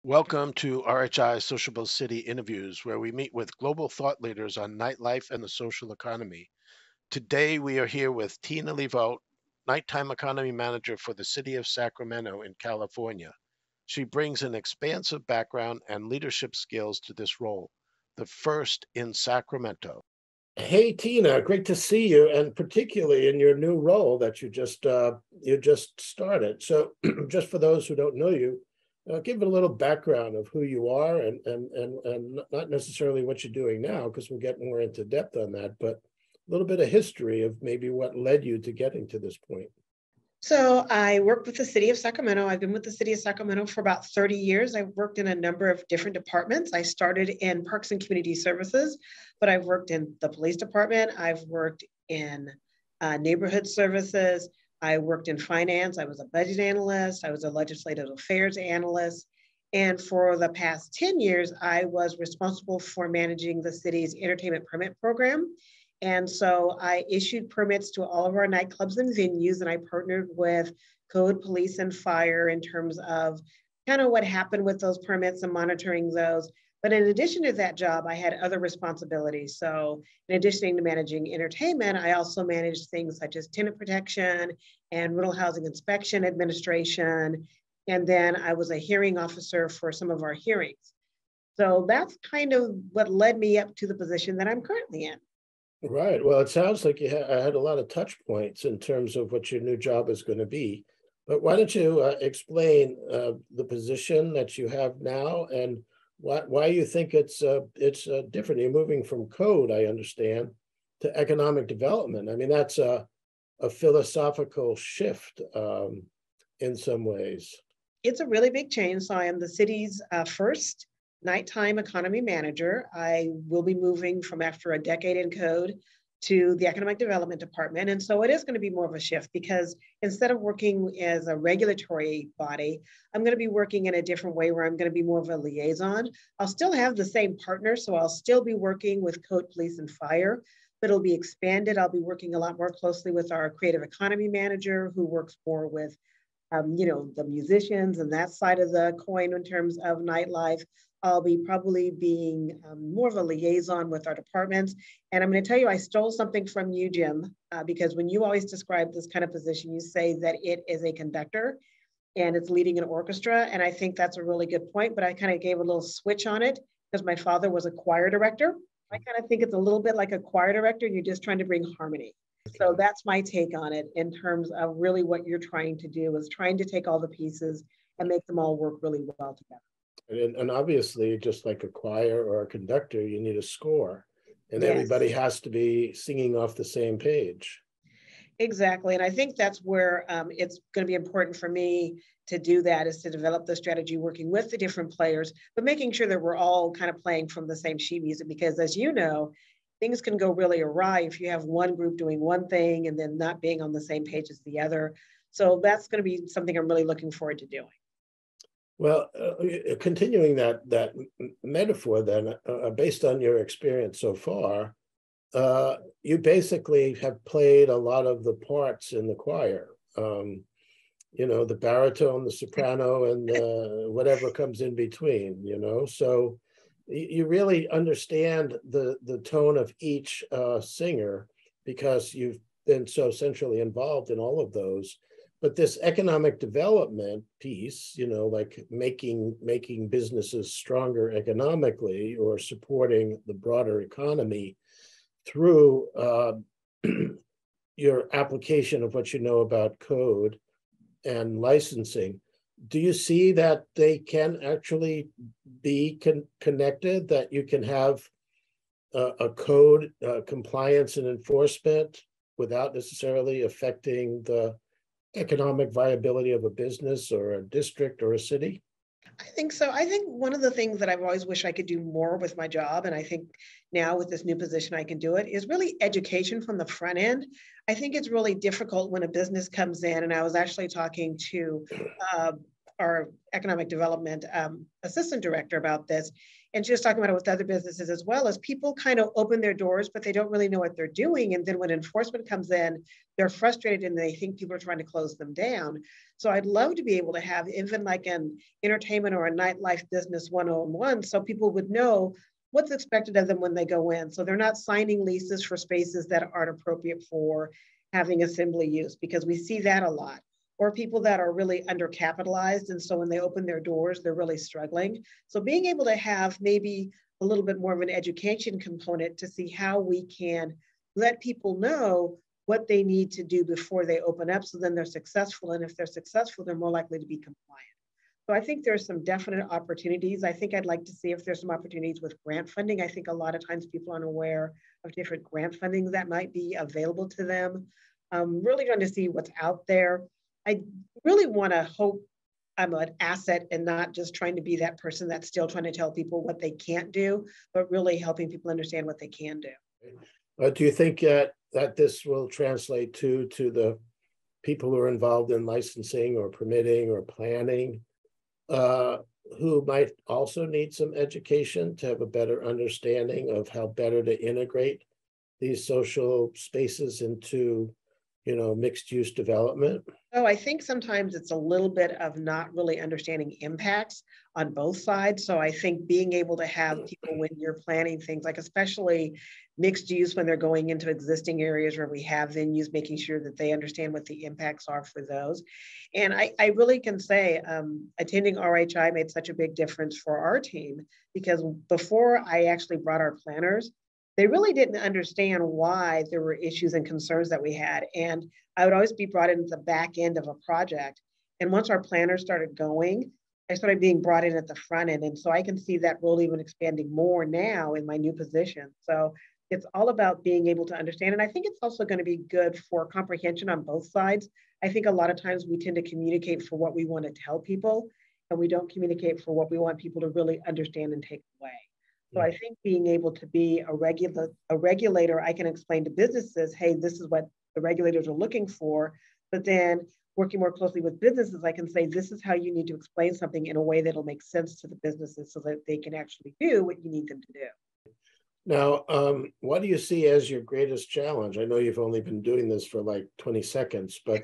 Welcome to RHI Sociable City Interviews, where we meet with global thought leaders on nightlife and the social economy. Today, we are here with Tina Lee-Vogt, Nighttime Economy Manager for the City of Sacramento in California. She brings an expansive background and leadership skills to this role, the first in Sacramento. Hey Tina, great to see you, and particularly in your new role that you just started. So, just for those who don't know you, give a little background of who you are, and not necessarily what you're doing now, because we'll get more into depth on that, but a little bit of history of maybe what led you to getting to this point. So I work with the City of Sacramento. I've been with the City of Sacramento for about 30 years. I've worked in a number of different departments. I started in Parks and Community Services, but I've worked in the police department. I've worked in neighborhood services. I worked in finance. I was a budget analyst. I was a legislative affairs analyst. And for the past 10 years, I was responsible for managing the city's entertainment permit program. And so I issued permits to all of our nightclubs and venues, and I partnered with code, police, and fire in terms of kind of what happened with those permits and monitoring those. But in addition to that job, I had other responsibilities. So in addition to managing entertainment, I also managed things such as tenant protection and rental housing inspection administration. And then I was a hearing officer for some of our hearings. So that's kind of what led me up to the position that I'm currently in. Right. Well, it sounds like I had a lot of touch points in terms of what your new job is going to be. But why don't you explain the position that you have now and why you think it's different? You're moving from code, I understand, to economic development. I mean, that's a philosophical shift in some ways. It's a really big change. So I am the city's first nighttime economy manager. I will be moving from after a decade in code to the economic development department. And so it is going to be more of a shift because instead of working as a regulatory body, I'm going to be working in a different way where I'm going to be more of a liaison. I'll still have the same partners. So I'll still be working with code, police, and fire, but it'll be expanded. I'll be working a lot more closely with our creative economy manager who works more with the musicians and that side of the coin in terms of nightlife. I'll be probably being more of a liaison with our departments. And I'm going to tell you, I stole something from you, Jim, because when you always describe this kind of position, you say that it is a conductor and it's leading an orchestra. And I think that's a really good point, but I kind of gave a little switch on it because my father was a choir director. I kind of think it's a little bit like a choir director. You're just trying to bring harmony. So that's my take on it in terms of really what you're trying to do is trying to take all the pieces and make them all work really well together. And obviously, just like a choir or a conductor, you need a score, and Yes. everybody has to be singing off the same page. Exactly. And I think that's where it's going to be important for me to do that is to develop the strategy working with the different players, but making sure that we're all kind of playing from the same sheet music, because as you know, things can go really awry if you have one group doing one thing and then not being on the same page as the other. So that's going to be something I'm really looking forward to doing. Well, continuing that metaphor, then, based on your experience so far, you basically have played a lot of the parts in the choir. The baritone, the soprano, and whatever comes in between. So you really understand the tone of each singer because you've been so centrally involved in all of those. But this economic development piece, like making businesses stronger economically or supporting the broader economy through your application of what you know about code and licensing, do you see that they can actually be connected, that you can have a code compliance and enforcement without necessarily affecting the economic viability of a business or a district or a city? I think so. I think one of the things that I've always wished I could do more with my job, and I think now with this new position I can do it, is really education from the front end. I think it's really difficult when a business comes in, and I was actually talking to our economic development assistant director about this, and she was talking about it with other businesses as well, as people kind of open their doors, but they don't really know what they're doing. And then when enforcement comes in, they're frustrated and they think people are trying to close them down. So I'd love to be able to have even like an entertainment or a nightlife business one-on-one, so people would know what's expected of them when they go in. So they're not signing leases for spaces that aren't appropriate for having assembly use, because we see that a lot. Or people that are really undercapitalized. And so when they open their doors, they're really struggling. So being able to have maybe a little bit more of an education component to see how we can let people know what they need to do before they open up, so then they're successful. And if they're successful, they're more likely to be compliant. So I think there's some definite opportunities. I think I'd like to see if there's some opportunities with grant funding. I think a lot of times people aren't aware of different grant funding that might be available to them. Really trying to see what's out there. I really want to hope I'm an asset and not just trying to be that person that's still trying to tell people what they can't do, but really helping people understand what they can do. Do you think that this will translate to the people who are involved in licensing or permitting or planning, who might also need some education to have a better understanding of how better to integrate these social spaces into, mixed use development? Oh, I think sometimes it's a little bit of not really understanding impacts on both sides. So I think being able to have people, when you're planning things, like especially mixed use, when they're going into existing areas where we have venues, making sure that they understand what the impacts are for those. And I really can say attending RHI made such a big difference for our team, because before I actually brought our planners, they really didn't understand why there were issues and concerns that we had. And I would always be brought into the back end of a project. And once our planners started going, I started being brought in at the front end. And so I can see that role even expanding more now in my new position. So it's all about being able to understand. And I think it's also going to be good for comprehension on both sides. I think a lot of times we tend to communicate for what we want to tell people, and we don't communicate for what we want people to really understand and take away. So I think being able to be a regulator, I can explain to businesses, hey, this is what the regulators are looking for. But then working more closely with businesses, I can say, this is how you need to explain something in a way that'll make sense to the businesses so that they can actually do what you need them to do. Now, what do you see as your greatest challenge? I know you've only been doing this for like 20 seconds, but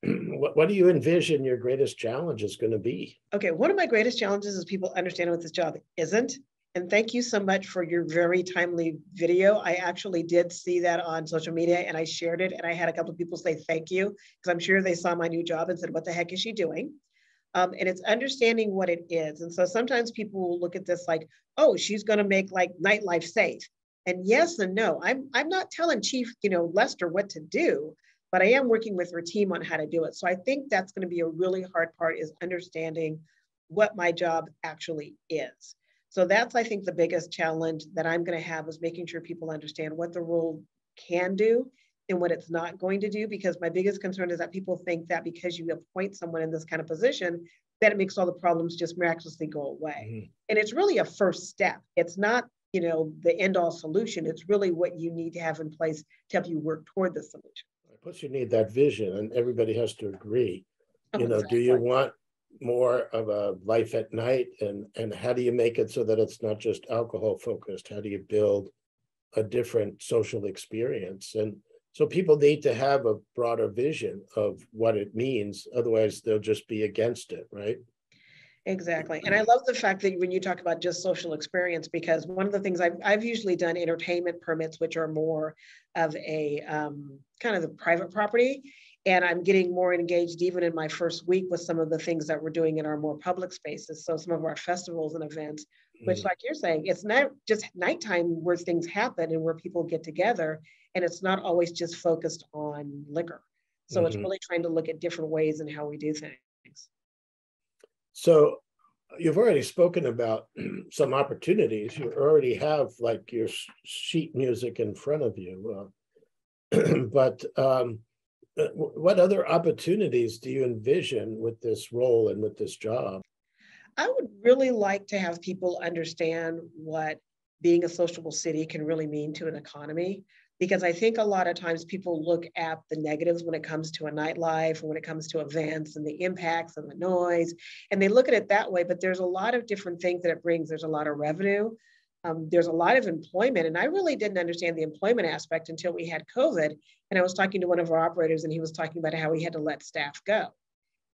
what do you envision your greatest challenge is going to be? Okay, one of my greatest challenges is people understanding what this job isn't. And thank you so much for your very timely video. I actually did see that on social media and I shared it. And I had a couple of people say thank you, because I'm sure they saw my new job and said, what the heck is she doing? And it's understanding what it is. And so sometimes people will look at this like, oh, she's going to make like nightlife safe. And yes and no. I'm not telling Chief, Lester what to do, but I am working with her team on how to do it. So I think that's going to be a really hard part, is understanding what my job actually is. So that's, I think, the biggest challenge that I'm going to have, is making sure people understand what the role can do and what it's not going to do. Because my biggest concern is that people think that because you appoint someone in this kind of position, that it makes all the problems just miraculously go away. Mm-hmm. And it's really a first step. It's not, the end all solution. It's really what you need to have in place to help you work toward the solution. Plus, you need that vision, and everybody has to agree. Exactly. Do you want more of a life at night, and how do you make it so that it's not just alcohol focused? How do you build a different social experience? And so people need to have a broader vision of what it means, otherwise they'll just be against it, right? Exactly. And I love the fact that when you talk about just social experience, because one of the things I've usually done entertainment permits, which are more of a kind of the private property. And I'm getting more engaged even in my first week with some of the things that we're doing in our more public spaces. So some of our festivals and events, which like you're saying, it's not just nighttime where things happen and where people get together. And it's not always just focused on liquor. So it's really trying to look at different ways in how we do things. So you've already spoken about some opportunities. You already have like your sheet music in front of you. But what other opportunities do you envision with this role and with this job? I would really like to have people understand what being a sociable city can really mean to an economy. because I think a lot of times people look at the negatives when it comes to a nightlife or when it comes to events and the impacts and the noise, and they look at it that way, but there's a lot of different things that it brings. There's a lot of revenue. There's a lot of employment, and I really didn't understand the employment aspect until we had COVID. And I was talking to one of our operators, and he was talking about how he had to let staff go.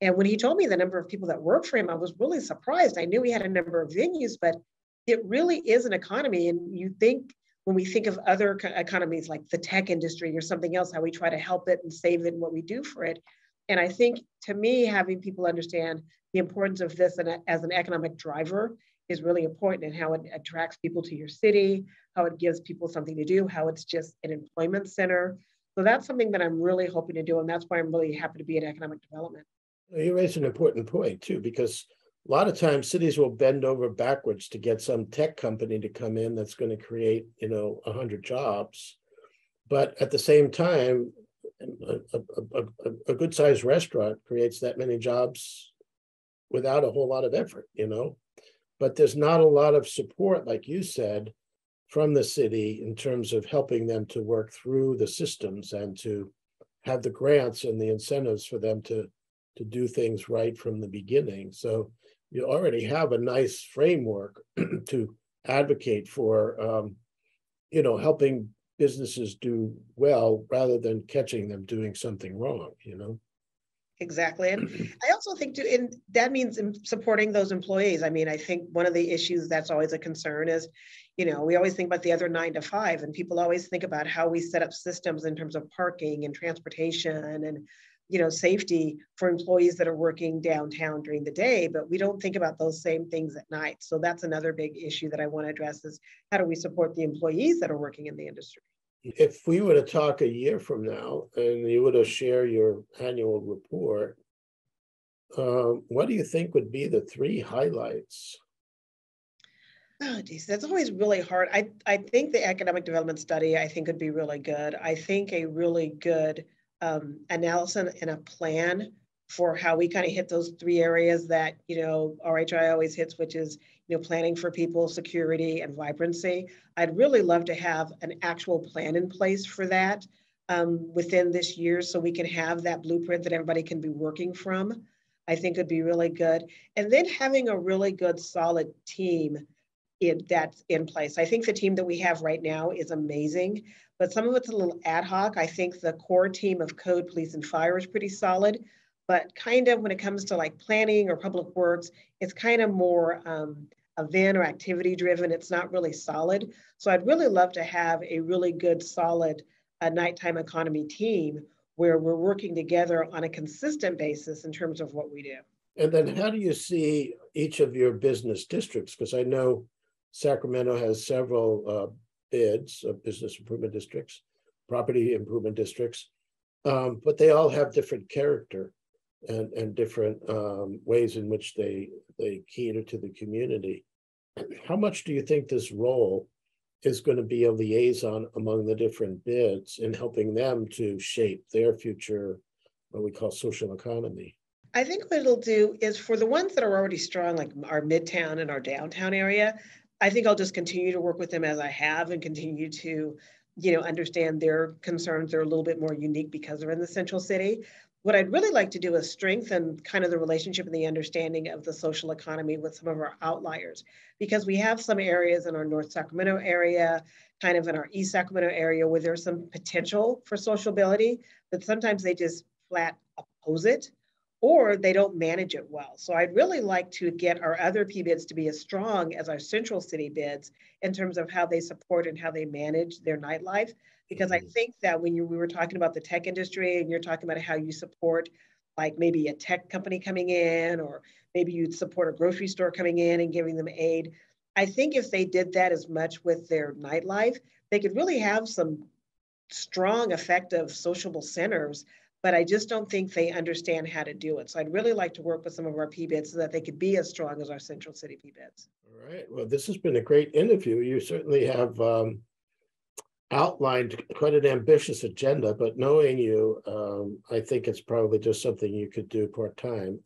And when he told me the number of people that work for him, I was really surprised. I knew he had a number of venues, but it really is an economy. And you think, when we think of other economies like the tech industry or something else, how we try to help it and save it and what we do for it. And I think, to me, having people understand the importance of this as an economic driver is really important, and how it attracts people to your city, how it gives people something to do, how it's just an employment center. So that's something that I'm really hoping to do. And that's why I'm really happy to be in economic development. You raise an important point too, because a lot of times cities will bend over backwards to get some tech company to come in that's going to create, 100 jobs. But at the same time, a good sized restaurant creates that many jobs without a whole lot of effort, But there's not a lot of support, like you said, from the city in terms of helping them to work through the systems and to have the grants and the incentives for them to do things right from the beginning. So you already have a nice framework to advocate for, helping businesses do well rather than catching them doing something wrong, Exactly. And I also think too, and that means supporting those employees. I mean, I think one of the issues that's always a concern is, we always think about the other 9 to 5, and people always think about how we set up systems in terms of parking and transportation and, safety for employees that are working downtown during the day, but we don't think about those same things at night. So that's another big issue that I want to address, is how do we support the employees that are working in the industry? If we were to talk a year from now and you were to share your annual report, what do you think would be the 3 highlights? Oh, geez, that's always really hard. I think the economic development study, I think, would be really good. I think a really good analysis and a plan for how we kind of hit those 3 areas that, RHI always hits, which is, planning for people, security, and vibrancy. I'd really love to have an actual plan in place for that within this year, so we can have that blueprint that everybody can be working from. I think would be really good. And then having a really good, solid team that's in place. I think the team that we have right now is amazing, but some of it's a little ad hoc. I think the core team of code, police, and fire is pretty solid, but kind of when it comes to like planning or public works, it's kind of more event or activity driven. It's not really solid. So I'd really love to have a really good, solid nighttime economy team where we're working together on a consistent basis in terms of what we do. And then how do you see each of your business districts? Because I know Sacramento has several bids of business improvement districts, property improvement districts, but they all have different character and different ways in which they cater to the community. How much do you think this role is going to be a liaison among the different bids in helping them to shape their future, what we call social economy? I think what it'll do is, for the ones that are already strong, like our midtown and our downtown area, I think I'll just continue to work with them as I have and continue to, understand their concerns. They're a little bit more unique because they're in the central city. What I'd really like to do is strengthen kind of the relationship and the understanding of the social economy with some of our outliers, because we have some areas in our North Sacramento area, kind of in our East Sacramento area, where there's some potential for sociability, but sometimes they just flat oppose it, or they don't manage it well. So I'd really like to get our other P bids to be as strong as our central city bids in terms of how they support and how they manage their nightlife. Because I think that when we were talking about the tech industry and you're talking about how you support like maybe a tech company coming in, or maybe you'd support a grocery store coming in and giving them aid. I think if they did that as much with their nightlife, they could really have some strong, effective sociable centers, but I just don't think they understand how to do it. So I'd really like to work with some of our P-bids so that they could be as strong as our central city P-bids. All right. Well, this has been a great interview. You certainly have outlined quite an ambitious agenda, but knowing you, I think it's probably just something you could do part-time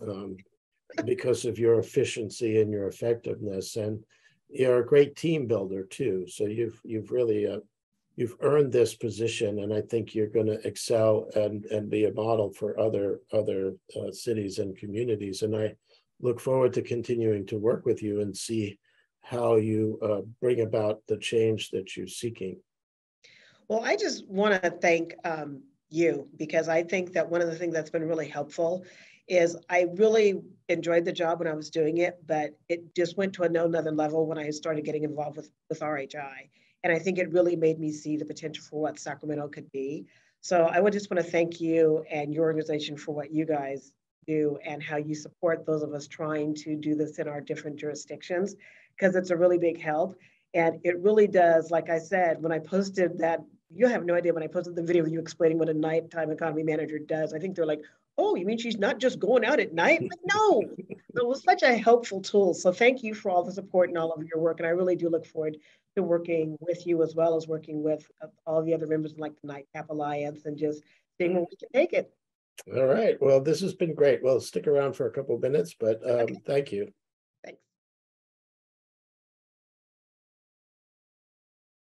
because of your efficiency and your effectiveness. And you're a great team builder too. So you've really you've earned this position, and I think you're going to excel and be a model for other cities and communities. And I look forward to continuing to work with you and see how you bring about the change that you're seeking. Well, I just want to thank you, because I think that one of the things that's been really helpful is I really enjoyed the job when I was doing it, but it just went to another level when I started getting involved with RHI. And I think it really made me see the potential for what Sacramento could be. So I would just want to thank you and your organization for what you guys do and how you support those of us trying to do this in our different jurisdictions, because it's a really big help. And it really does, like I said, when I posted that, you have no idea, when I posted the video of you explaining what a nighttime economy manager does, I think they're like, oh, you mean she's not just going out at night? Like, no, it was such a helpful tool. So thank you for all the support and all of your work. And I really do look forward to working with you, as well as working with all the other members like the Nightcap Alliance, and just seeing where we can take it. All right. Well, this has been great. Well, stick around for a couple of minutes, but Okay. thank you.